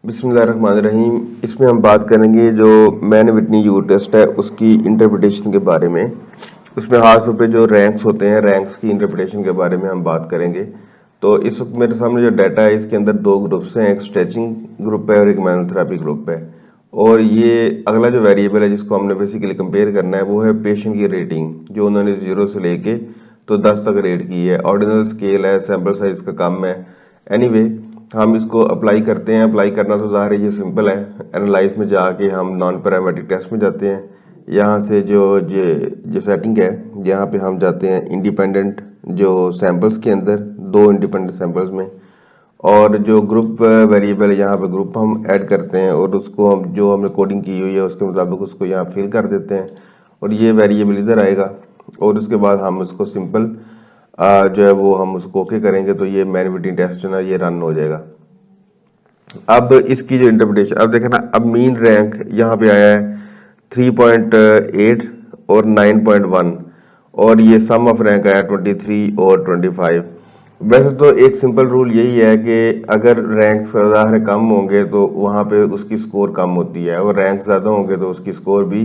बिस्मिल्लाहिर्रहमानिर्रहीम। इसमें हम बात करेंगे जो मैन विटनी यू टेस्ट है उसकी इंटरप्रिटेशन के बारे में। उसमें खास तौर पे जो रैंक्स होते हैं, रैंक्स की इंटरप्रिटेशन के बारे में हम बात करेंगे। तो इस वक्त मेरे सामने जो डाटा है इसके अंदर दो ग्रुप्स हैं, एक स्ट्रेचिंग ग्रुप है और एक मैनुअल थेरेपी ग्रुप है। और ये अगला जो वेरिएबल है जिसको हमने बेसिकली कंपेयर करना है वो है पेशेंट की रेटिंग, जो उन्होंने 0 से लेके तो 10 तक रेट की है। ऑर्डिनल स्केल है, सैम्पल साइज का कम है। एनीवे हम इसको अप्लाई करते हैं। अप्लाई करना तो ज़ाहिर है ये सिंपल है। एनालाइज में जाके हम नॉन पैरामेट्रिक टेस्ट में जाते हैं। यहाँ से जो सेटिंग है, यहाँ पे हम जाते हैं इंडिपेंडेंट जो सैम्पल्स के अंदर, दो इंडिपेंडेंट सैम्पल्स में। और जो ग्रुप वेरिएबल है यहाँ पे ग्रुप हम ऐड करते हैं और उसको हम जो हमने कोडिंग की हुई है उसके मुताबिक उसको यहाँ फिल कर देते हैं और ये वेरिएबल इधर आएगा। और उसके बाद हम उसको सिंपल जो है वो हम उसको ओके करेंगे तो ये मैन विटनी टेस्ट है ना, ये रन हो जाएगा। अब इसकी जो इंटरप्रिटेशन, अब देखें ना, अब मीन रैंक यहाँ पे आया है 3.8 और 9.1 और ये सम ऑफ रैंक आया 23 और 25। वैसे तो एक सिंपल रूल यही है कि अगर रैंक ज़्यादा कम होंगे तो वहाँ पे उसकी स्कोर कम होती है और रैंक ज़्यादा होंगे तो उसकी स्कोर भी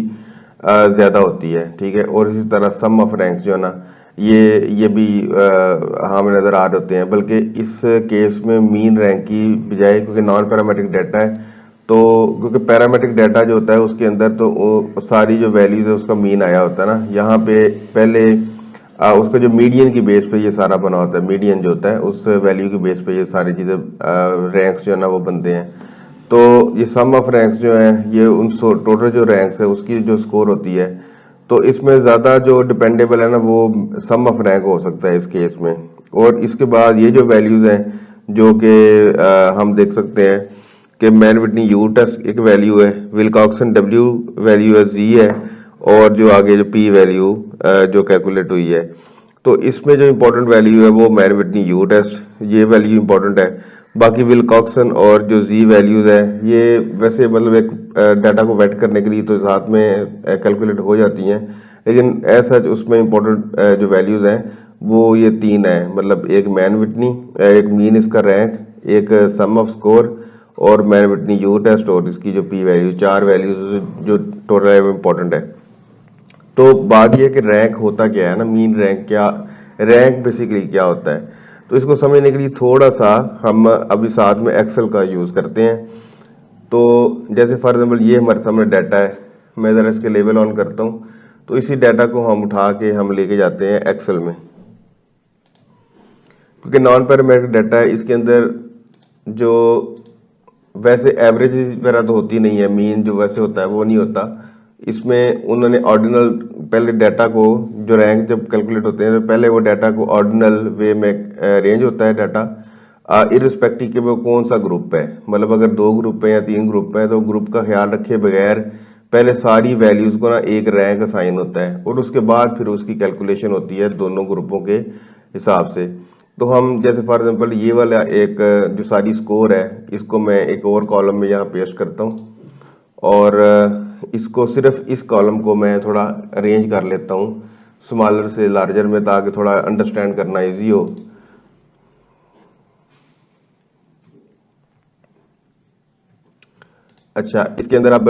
ज़्यादा होती है। ठीक है। और इसी तरह सम ऑफ रैंक जो है ना, ये भी हमें नज़र आ रहे होते हैं। बल्कि इस केस में मीन रैंक की बजाय, क्योंकि नॉन पैरामेट्रिक डाटा है, तो क्योंकि पैरामेट्रिक डाटा जो होता है उसके अंदर तो वो सारी जो वैल्यूज है उसका मीन आया होता है ना। यहाँ पे पहले उसका जो मीडियन की बेस पे ये सारा बना होता है। मीडियन जो होता है उस वैल्यू की बेस पे ये सारी चीज़ें रैंक्स जो है ना वो बनते हैं। तो ये सम ऑफ रैंक्स जो है ये उन टोटल जो रैंक्स है उसकी जो स्कोर होती है। तो इसमें ज़्यादा जो डिपेंडेबल है ना वो सम ऑफ रैंक हो सकता है इस केस में। और इसके बाद ये जो वैल्यूज़ हैं जो कि हम देख सकते हैं कि मैन विटनी यू टेस्ट एक वैल्यू है, विल्कॉक्सन डब्ल्यू वैल्यू है, जी है, और जो आगे जो पी वैल्यू जो कैलकुलेट हुई है। तो इसमें जो इम्पोर्टेंट वैल्यू है वो मैन विटनी यू टेस्ट, ये वैल्यू इम्पोर्टेंट है। बाकी विल्कॉक्सन और जो जी वैल्यूज है ये वैसे मतलब एक डाटा को वेट करने के लिए तो साथ में कैलकुलेट हो जाती हैं, लेकिन ऐसा उसमें इम्पोर्टेंट जो वैल्यूज हैं वो ये तीन है। मतलब एक मैन विटनी, एक मीन इसका रैंक, एक सम ऑफ स्कोर और मैन विटनी यू टेस्ट और इसकी जो पी वैल्यू, चार वैल्यूज जो टोटल है वो इम्पोर्टेंट है। तो बात यह कि रैंक होता क्या है ना, मीन रैंक क्या, रैंक बेसिकली क्या होता है। तो इसको समझने के लिए थोड़ा सा हम अभी साथ में एक्सेल का यूज़ करते हैं। तो जैसे फॉर एग्जांपल ये हमारे सामने डाटा है, मैं ज़रा इसके लेवल ऑन करता हूँ तो इसी डाटा को हम उठा के हम लेके जाते हैं एक्सेल में। क्योंकि नॉन पैरामेट्रिक डाटा है इसके अंदर जो वैसे एवरेज वगैरह तो होती नहीं है, मीन जो वैसे होता है वो नहीं होता। इसमें उन्होंने ऑर्डिनल पहले डाटा को, जो रैंक जब कैलकुलेट होते हैं तो पहले वो डाटा को ऑर्डिनल वे में रेंज होता है डाटा, इरिस्पेक्टिव कि वो कौन सा ग्रुप है। मतलब अगर दो ग्रुप है या तीन ग्रुप है तो ग्रुप का ख्याल रखे बगैर पहले सारी वैल्यूज को ना एक रैंक असाइन होता है और उसके बाद फिर उसकी कैलकुलेशन होती है दोनों ग्रुपों के हिसाब से। तो हम जैसे फॉर एग्जांपल ये वाला एक जो सारी स्कोर है इसको मैं एक और कॉलम में यहाँ पेस्ट करता हूँ और इसको सिर्फ इस कॉलम को मैं थोड़ा अरेंज कर लेता हूँ स्मॉलर से लार्जर में, ताकि थोड़ा अंडरस्टैंड करना इजी हो। अच्छा, इसके अंदर अब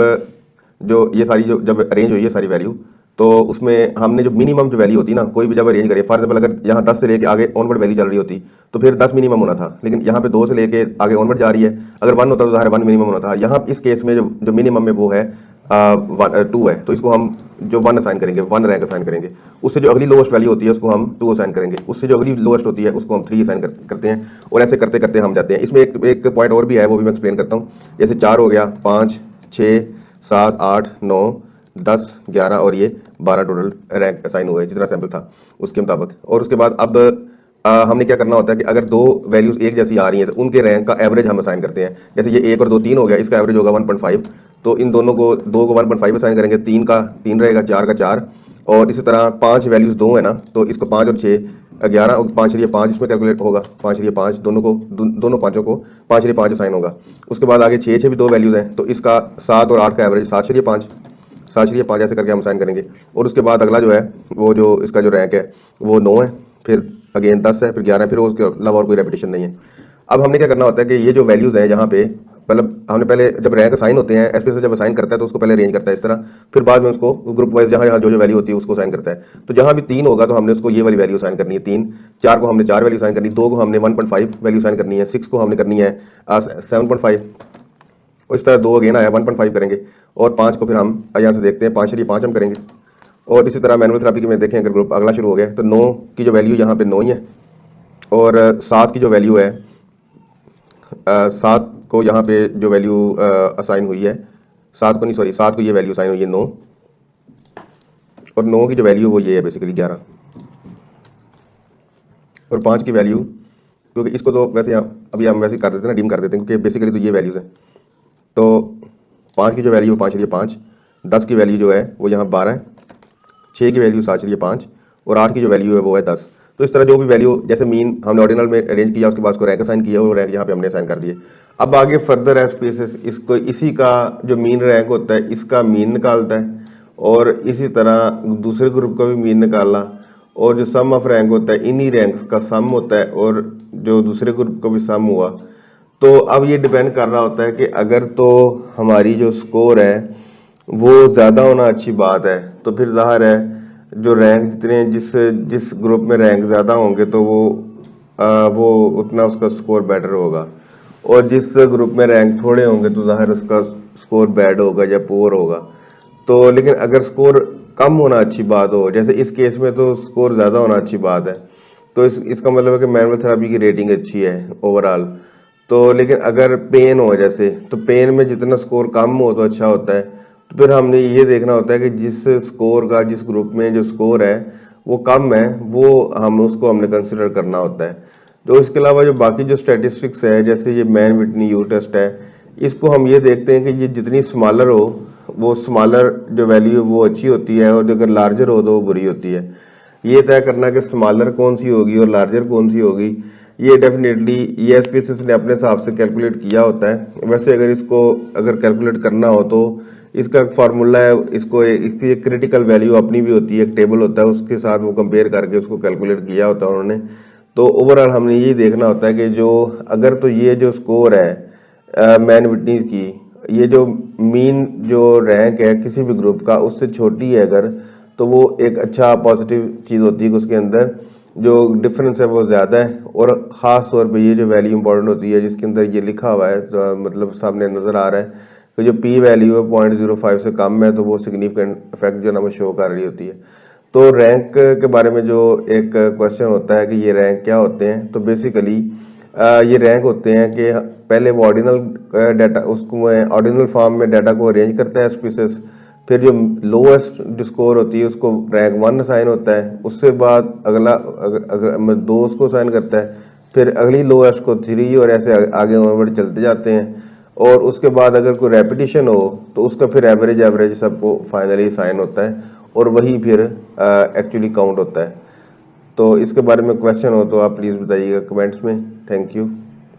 जो ये सारी जो जब अरेंज हुई है सारी वैल्यू, तो उसमें हमने जो मिनिमम जो वैल्यू होती है ना, कोई भी जब अरेंज करे, फॉर एग्जांपल अगर यहाँ 10 से लेके आगे ऑनवर्ड वैल्यू चल रही होती तो फिर 10 मिनिमम होना था, लेकिन यहाँ पे 2 से लेके आगे ऑनवर्ड जा रही है। अगर 1 होता तो ज़ाहिर 1 मिनिमम होना था। यहाँ इस केस में जो मिनिमम में वो है 2 है, तो इसको हम जो 1 असाइन करेंगे, 1 रैंक असाइन करेंगे। उससे जो अगली लोएस्ट वैल्यू होती है उसको हम 2 असाइन करेंगे, उससे जो अगली लोएस्ट होती है उसको हम 3 असाइन करते हैं और ऐसे करते करते हम जाते हैं। इसमें एक पॉइंट और भी है, वो भी मैं एक्सप्लेन करता हूँ। जैसे 4 हो गया, 5, 6, 7, 8, 9, 10, 11 और ये 12 टोटल रैंक असाइन हुए जितना सैंपल था उसके मुताबिक। और उसके बाद अब हमने क्या करना होता है कि अगर दो वैल्यूज एक जैसी आ रही हैं तो उनके रैंक का एवरेज हम असाइन करते हैं। जैसे ये 1 और 2 3 हो गया, इसका एवरेज होगा 1.5, तो इन दोनों को 2 को 1.5 असाइन करेंगे, 3 का 3 रहेगा, 4 का 4। और इसी तरह 5 वैल्यूज 2 है ना, तो इसको 5 और 6 11 और 5 लिए 5 इसमें कैलकुलेट होगा, 5 लिए 5 दोनों पाँचों को 5 लिए 5 असाइन होगा। उसके बाद आगे 6 भी 2 वैल्यूज हैं तो इसका 7 और 8 का एवरेज 7 लिए 5, 7 लिए 5 ऐसे करके हम असाइन करेंगे। और उसके बाद अगला जो है वो जो इसका जो रैंक है वो 9 है, फिर अगेन 10 है, फिर 11 है, फिर उसके अलावा और कोई रेपिटेशन नहीं है। अब हमने क्या करना होता है कि ये जो वैल्यूज़ हैं यहाँ पे मतलब हमने पहले जब रैंक असाइन होते हैं एसपीएसएस जब असाइन करता है तो उसको पहले अरेंज करता है इस तरह, फिर बाद में उसको ग्रुप वाइज जहाँ जहाँ जो वैल्यू होती है उसको असाइन करता है। तो जहाँ भी 3 होगा तो हमने उसको ये वाली वैल्यू असाइन करनी है 3, 4 को हमने 4 वैल्यू असाइन करनी, 2 को हमने 1.5 वैल्यू असाइन करनी है, 6 को हमने करनी है 7.5, और इस तरह 2 अगेन आया 1.5 करेंगे, और 5 को फिर हम यहाँ से देखते हैं 5 चलिए 5 हम करेंगे। और इसी तरह मैनुअल थेरेपी के में देखें, अगर ग्रुप अगला शुरू हो गया तो 9 की जो वैल्यू यहाँ पे 9 ही है, और 7 की जो वैल्यू है 7 को यहाँ पे जो वैल्यू असाइन हुई है 7 को नहीं, सॉरी 7 को ये वैल्यू असाइन हुई है 9, और 9 की जो वैल्यू वो ये है बेसिकली 11, और 5 की वैल्यू, क्योंकि इसको तो वैसे अभी हम वैसे कर देते हैं ना, डीम कर देते हैं क्योंकि बेसिकली तो ये वैल्यूज़ हैं। तो 5 की जो वैल्यू 5 चलिए 5, 10 की वैल्यू जो है वो यहाँ 12 है, 6 की वैल्यू 7 चलिए 5, और 8 की जो वैल्यू है वो है 10। तो इस तरह जो भी वैल्यू जैसे मीन हमने ऑर्डिनल में अरेंज किया, उसके बाद उसको रैंक असाइन किया, और रैंक यहाँ पे हमने असाइन कर दिए। अब आगे फर्दर एसपीएसएस इसको इसी का जो मीन रैंक होता है इसका मीन निकालता है, और इसी तरह दूसरे ग्रुप का भी मीन निकालना, और जो सम ऑफ रैंक होता है इन्हीं रैंक्स का सम होता है, और जो दूसरे ग्रुप का भी सम हुआ। तो अब ये डिपेंड कर रहा होता है कि अगर तो हमारी जो स्कोर है वो ज़्यादा होना अच्छी बात है, तो फिर ज़ाहिर है जो रैंक जितने जिस ग्रुप में रैंक ज़्यादा होंगे तो वो उतना उसका स्कोर बेटर होगा, और जिस ग्रुप में रैंक थोड़े होंगे तो ज़ाहिर उसका स्कोर बैड होगा या पुअर होगा। तो लेकिन अगर स्कोर कम होना अच्छी बात हो, जैसे इस केस में तो स्कोर ज़्यादा होना अच्छी बात है, तो इसका मतलब है कि मैनुअल थेरेपी की रेटिंग अच्छी है ओवरऑल। तो लेकिन अगर पेन हो जैसे, तो पेन में जितना स्कोर कम हो तो अच्छा होता है। तो फिर हमने ये देखना होता है कि जिस स्कोर का जिस ग्रुप में जो स्कोर है वो कम है, वो हमने कंसिडर करना होता है। तो इसके अलावा जो बाकी जो स्टैटिस्टिक्स है, जैसे ये मैन विटनी यू टेस्ट है, इसको हम ये देखते हैं कि ये जितनी स्मॉलर हो वो स्मॉलर जो वैल्यू है वो अच्छी होती है, और अगर लार्जर हो तो वो बुरी होती है। ये तय करना कि स्मॉलर कौन सी होगी और लार्जर कौन सी होगी, ये डेफिनेटली ये एसपीएसएस ने अपने हिसाब से कैलकुलेट किया होता है। वैसे अगर इसको कैलकुलेट करना हो तो इसका फार्मूला है, इसकी एक क्रिटिकल वैल्यू अपनी भी होती है, एक टेबल होता है, उसके साथ वो कंपेयर करके उसको कैलकुलेट किया होता है उन्होंने। तो ओवरऑल हमने यही देखना होता है कि जो अगर तो ये जो स्कोर है मैन विटनी की, ये जो मीन जो रैंक है किसी भी ग्रुप का उससे छोटी है अगर, तो वो एक अच्छा पॉजिटिव चीज़ होती है कि उसके अंदर जो डिफरेंस है वो ज़्यादा है। और ख़ास तौर पे ये जो वैल्यू इंपॉर्टेंट होती है जिसके अंदर ये लिखा हुआ है, तो मतलब सामने नज़र आ रहा है कि जो पी वैल्यू है 0.05 से कम है, तो वो सिग्निफिकेंट इफेक्ट जो ना वो शो कर रही होती है। तो रैंक के बारे में जो एक क्वेश्चन होता है कि ये रैंक क्या होते हैं, तो बेसिकली ये रैंक होते हैं कि पहले वो ऑर्डिनल डाटा उसको ऑर्डिनल फॉर्म में डाटा को अरेंज करता है एसपीएसएस, फिर जो लोएस्ट जो स्कोर होती है उसको रैंक 1 असाइन होता है, उससे बाद अगला अगर 2 उसको असाइन करता है, फिर अगली लोएस्ट को 3, और ऐसे आगे ओवरवर्ड चलते जाते हैं। और उसके बाद अगर कोई रेपिटेशन हो तो उसका फिर एवरेज सबको फाइनली साइन होता है, और वही फिर एक्चुअली काउंट होता है। तो इसके बारे में क्वेश्चन हो तो आप प्लीज़ बताइएगा कमेंट्स में। Thank you.